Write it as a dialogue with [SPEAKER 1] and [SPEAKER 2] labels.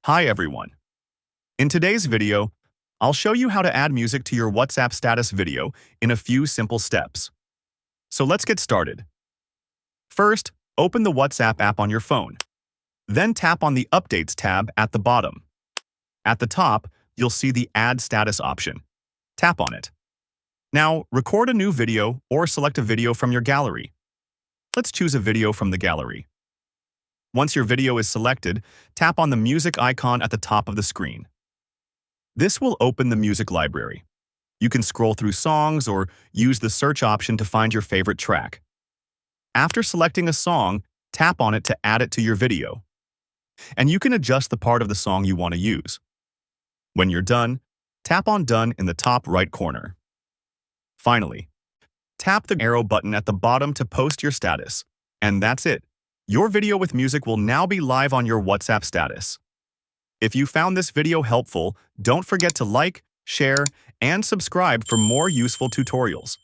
[SPEAKER 1] Hi everyone. In today's video, I'll show you how to add music to your WhatsApp status video in a few simple steps. So let's get started. First, open the WhatsApp app on your phone. Then tap on the Updates tab at the bottom. At the top, you'll see the Add Status option. Tap on it. Now, record a new video or select a video from your gallery. Let's choose a video from the gallery. Once your video is selected, tap on the music icon at the top of the screen. This will open the music library. You can scroll through songs or use the search option to find your favorite track. After selecting a song, tap on it to add it to your video. And you can adjust the part of the song you want to use. When you're done, tap on Done in the top right corner. Finally, tap the arrow button at the bottom to post your status. And that's it. Your video with music will now be live on your WhatsApp status. If you found this video helpful, don't forget to like, share, and subscribe for more useful tutorials.